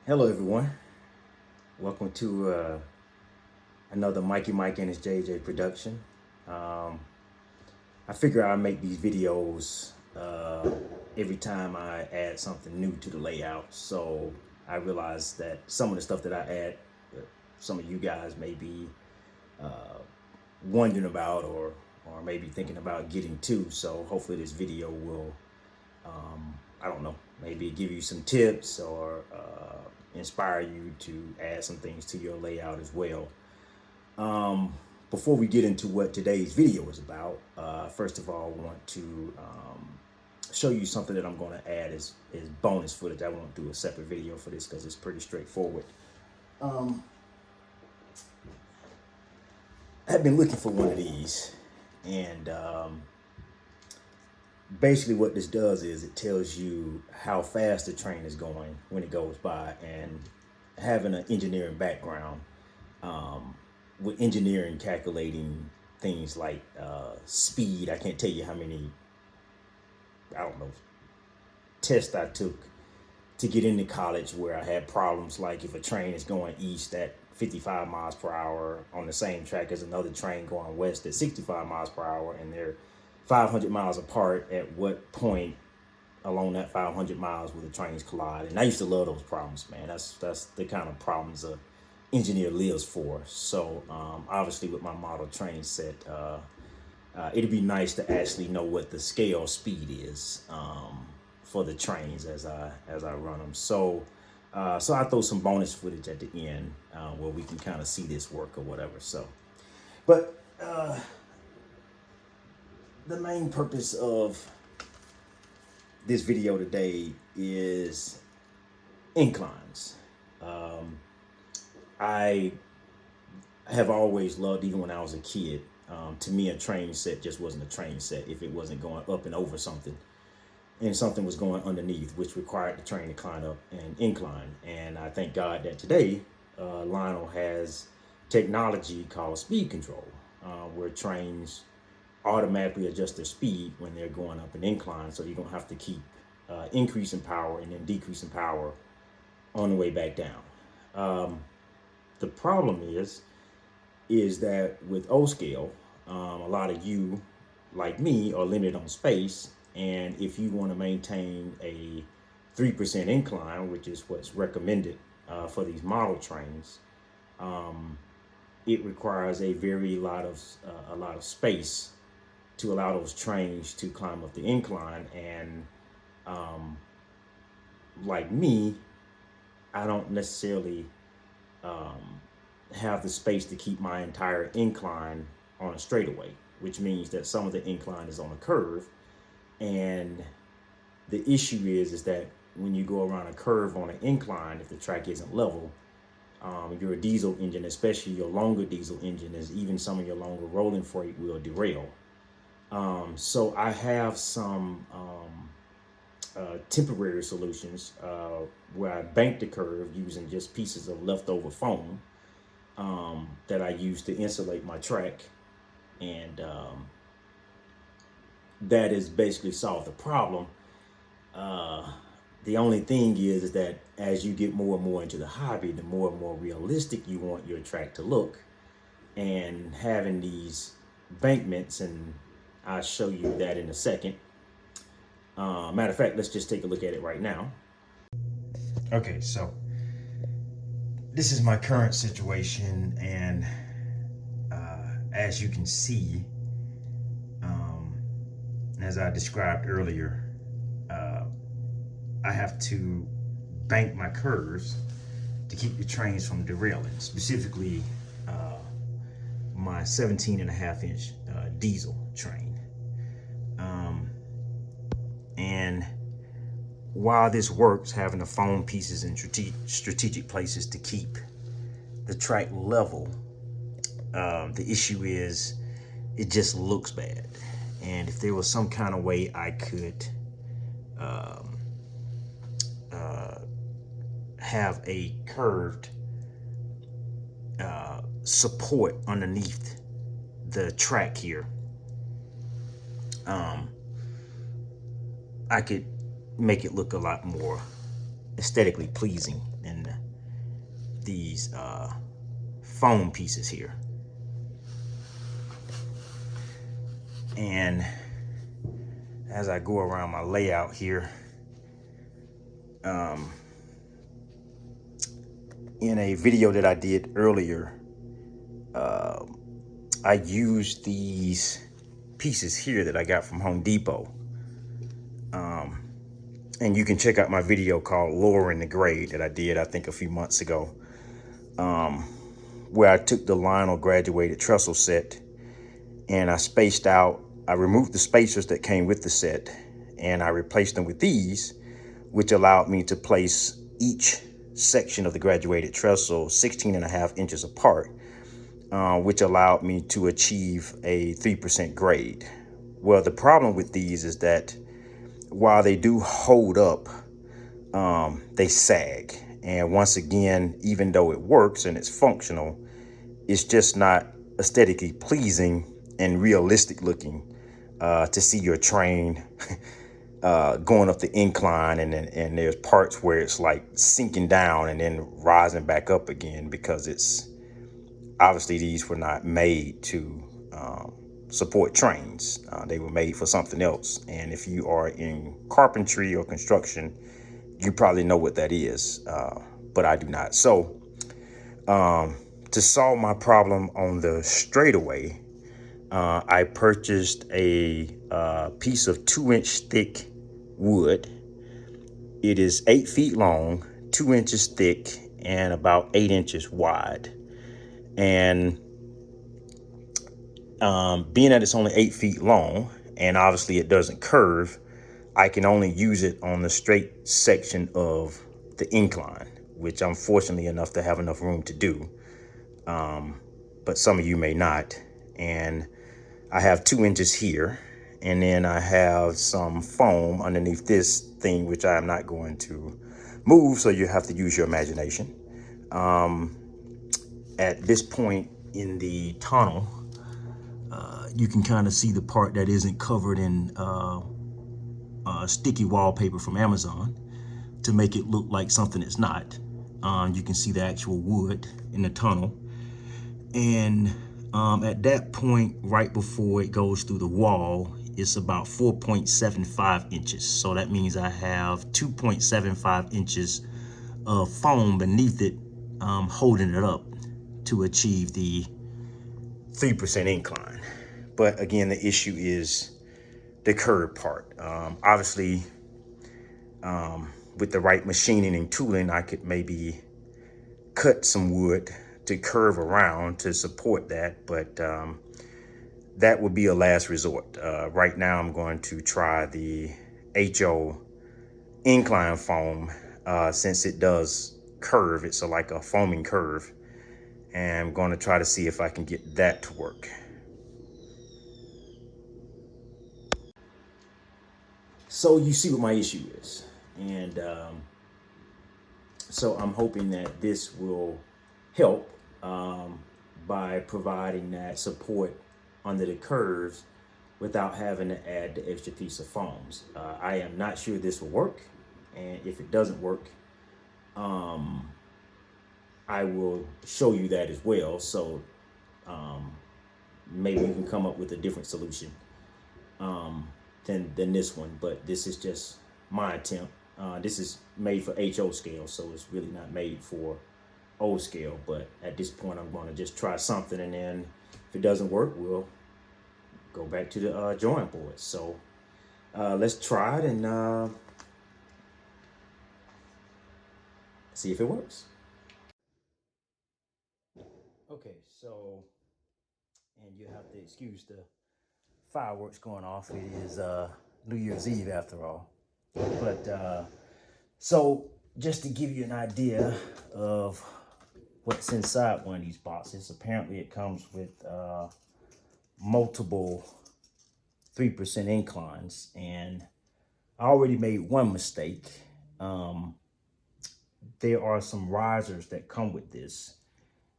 Hello everyone, welcome to another Mikey Mike and his JJ production. Um, I figure I make these videos every time I add something new to the layout. So I realize that some of the stuff that I add, some of you guys may be wondering about or maybe thinking about getting to. So hopefully this video will, I don't know, maybe give you some tips or inspire you to add some things to your layout as well. Before we get into what today's video is about, first of all, I want to show you something that I'm going to add as bonus footage. I won't do a separate video for this because it's pretty straightforward. I've been looking for one of these, and basically what this does is it tells you how fast the train is going when it goes by. And having an engineering background, with engineering calculating things like speed, I can't tell you how many, I don't know, tests I took to get into college where I had problems like if a train is going east at 55 miles per hour on the same track as another train going west at 65 miles per hour and they're 500 miles apart, at what point along that 500 miles will the trains collide? And I used to love those problems, man. That's the kind of problems a engineer lives for. So obviously with my model train set, it'd be nice to actually know what the scale speed is for the trains as I run them. So I throw some bonus footage at the end where we can kind of see this work or whatever. So, but the main purpose of this video today is inclines. I have always loved, even when I was a kid, to me a train set just wasn't a train set if it wasn't going up and over something and something was going underneath, which required the train to climb up an incline. And I thank God that today Lionel has technology called speed control, where trains automatically adjust their speed when they're going up an incline, so you don't have to keep increasing power and then decreasing power on the way back down. The problem is that with O-scale, a lot of you, like me, are limited on space. And if you want to maintain a 3% incline, which is what's recommended for these model trains, it requires a lot of space to allow those trains to climb up the incline. And like me, I don't necessarily have the space to keep my entire incline on a straightaway, which means that some of the incline is on a curve. And the issue is that when you go around a curve on an incline, if the track isn't level, your diesel engine, especially your longer diesel engine, as even some of your longer rolling freight, will derail. So I have some temporary solutions where I bank the curve using just pieces of leftover foam that I use to insulate my track. And that has basically solved the problem. The only thing is that as you get more and more into the hobby, the more and more realistic you want your track to look. And having these bankments, and I'll show you that in a second. Matter of fact, let's just take a look at it right now. Okay, so this is my current situation, and as you can see, as I described earlier, I have to bank my curves to keep the trains from derailing, specifically my 17.5-inch diesel train. And while this works, having the foam pieces in strategic places to keep the track level, the issue is it just looks bad. And if there was some kind of way I could have a curved support underneath the track here, I could make it look a lot more aesthetically pleasing. And these foam pieces here. And as I go around my layout here, in a video that I did earlier, I used these pieces here that I got from Home Depot. And you can check out my video called Lowering the Grade that I did, I think, a few months ago, where I took the Lionel graduated trestle set and I removed the spacers that came with the set, and I replaced them with these, which allowed me to place each section of the graduated trestle 16.5 inches apart, which allowed me to achieve a 3% grade. Well, the problem with these is that while they do hold up, they sag. And once again, even though it works and it's functional, it's just not aesthetically pleasing and realistic looking to see your train going up the incline, and there's parts where it's like sinking down and then rising back up again, because it's obviously these were not made to support trains. They were made for something else. And if you are in carpentry or construction, you probably know what that is, but I do not. So to solve my problem on the straightaway, I purchased a piece of 2-inch thick wood. It is 8 feet long, 2 inches thick, and about 8 inches wide. And being that it's only 8 feet long, and obviously it doesn't curve, I can only use it on the straight section of the incline, which I'm fortunately enough to have enough room to do. But some of you may not. And I have 2 inches here, and then I have some foam underneath this thing, which I am not going to move, so you have to use your imagination. At this point in the tunnel, you can kind of see the part that isn't covered in sticky wallpaper from Amazon to make it look like something it's not. You can see the actual wood in the tunnel. And at that point, right before it goes through the wall, it's about 4.75 inches. So that means I have 2.75 inches of foam beneath it, holding it up to achieve the 3% incline. But again, the issue is the curve part. Obviously, with the right machining and tooling, I could maybe cut some wood to curve around to support that, but that would be a last resort. Right now, I'm going to try the HO incline foam, since it does curve. It's like a foaming curve, and I'm going to try to see if I can get that to work. So you see what my issue is, and so I'm hoping that this will help by providing that support under the curves without having to add the extra piece of foams. I am not sure this will work, and if it doesn't work, I will show you that as well. So maybe we can come up with a different solution than this one, but this is just my attempt. This is made for HO scale, so it's really not made for O scale, but at this point I'm going to just try something, and then if it doesn't work, we'll go back to the drawing board. So let's try it and see if it works. Okay, so, and you have to excuse the fireworks going off. It is New Year's Eve after all. But so just to give you an idea of what's inside one of these boxes, apparently it comes with multiple 3% inclines, and I already made one mistake. There are some risers that come with this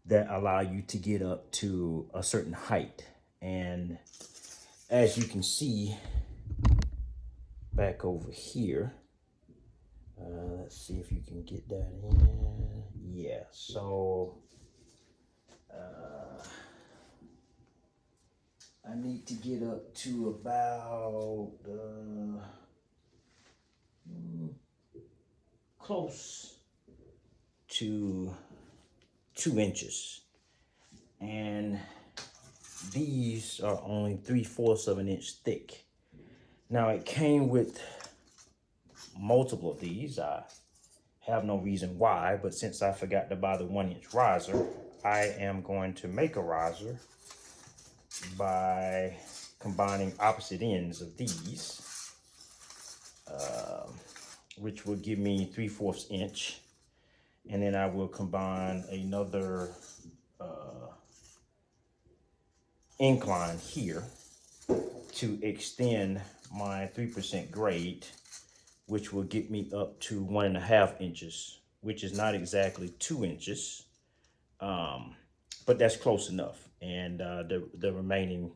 that allow you to get up to a certain height, and as you can see back over here, Let's see if you can get that in. Yeah, so I need to get up to about close to 2 inches. And these are only 3/4 of an inch thick. Now it came with multiple of these. I have no reason why, but since I forgot to buy the 1-inch riser, I am going to make a riser by combining opposite ends of these, which will give me 3/4 inch. And then I will combine another incline here to extend my 3% grade, which will get me up to 1.5 inches, which is not exactly 2 inches, but that's close enough. And the remaining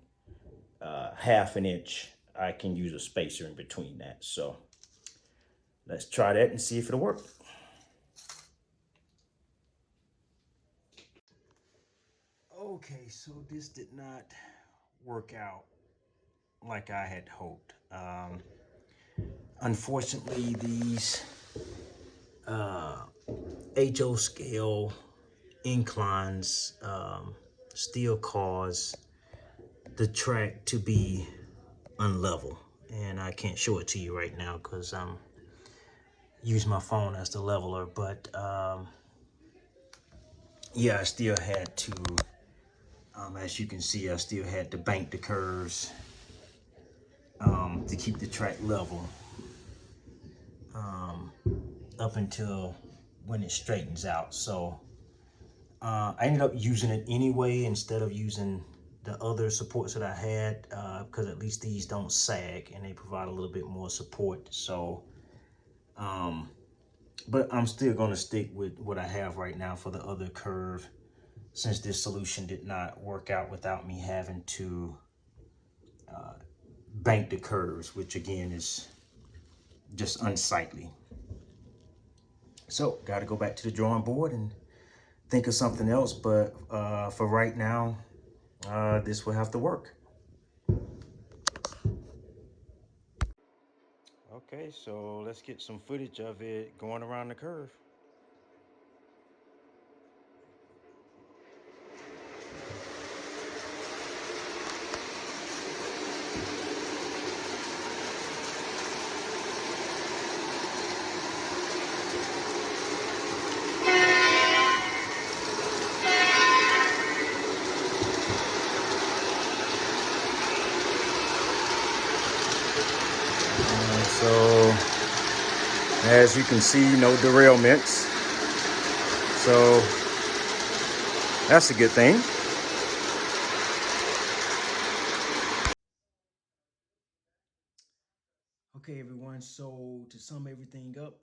1/2 inch, I can use a spacer in between that. So let's try that and see if it'll work. Okay, so this did not work out like I had hoped. Unfortunately, these HO scale inclines still cause the track to be unlevel. And I can't show it to you right now because I'm using my phone as the leveler, but yeah, I still had to, as you can see, I still had to bank the curves to keep the track level up until when it straightens out. So I ended up using it anyway instead of using the other supports that I had, because at least these don't sag and they provide a little bit more support. So but I'm still going to stick with what I have right now for the other curve, since this solution did not work out without me having to bank the curves, which again is just unsightly. So got to go back to the drawing board and think of something else. But for right now, this will have to work. Okay, so let's get some footage of it going around the curve. So as you can see, no derailments. So that's a good thing. Okay, everyone. So to sum everything up,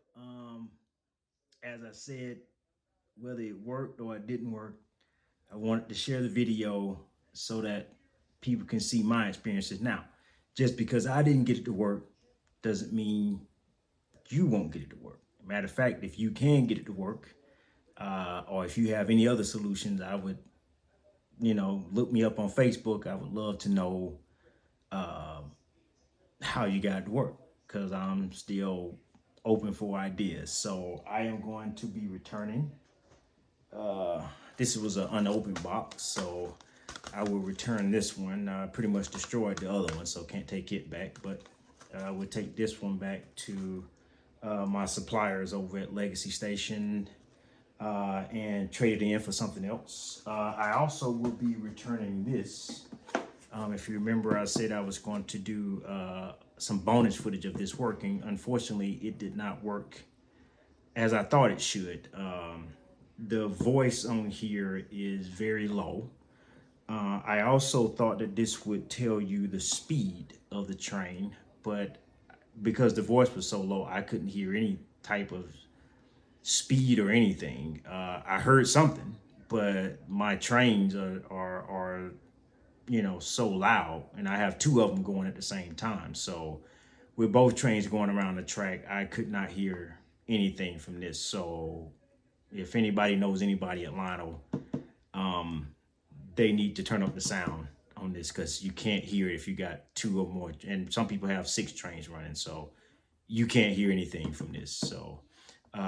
as I said, whether it worked or it didn't work, I wanted to share the video so that people can see my experiences. Now, just because I didn't get it to work doesn't mean you won't get it to work. Matter of fact, if you can get it to work, or if you have any other solutions, I would, look me up on Facebook. I would love to know how you got it to work, because I'm still open for ideas. So I am going to be returning. This was an unopened box, so I will return this one. Pretty much destroyed the other one, so can't take it back. But I will take this one back to my suppliers over at Legacy Station and trade it in for something else. I also will be returning this. If you remember, I said I was going to do some bonus footage of this working. Unfortunately, it did not work as I thought it should. The voice on here is very low. I also thought that this would tell you the speed of the train, but because the voice was so low, I couldn't hear any type of speed or anything. I heard something, but my trains are so loud, and I have two of them going at the same time. So with both trains going around the track, I could not hear anything from this. So if anybody knows anybody at Lionel, they need to turn up the sound on this, because you can't hear it if you got 2 or more. And some people have 6 trains running, so you can't hear anything from this. So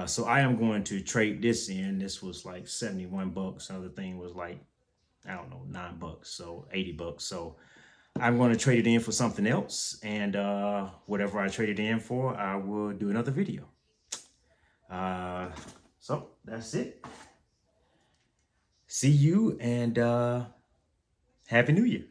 so I am going to trade this in. This was like 71 bucks. Another thing was like, I don't know, $9, so 80 bucks. So I'm going to trade it in for something else, and whatever I trade it in for, I will do another video. So that's it. See you, and Happy New Year.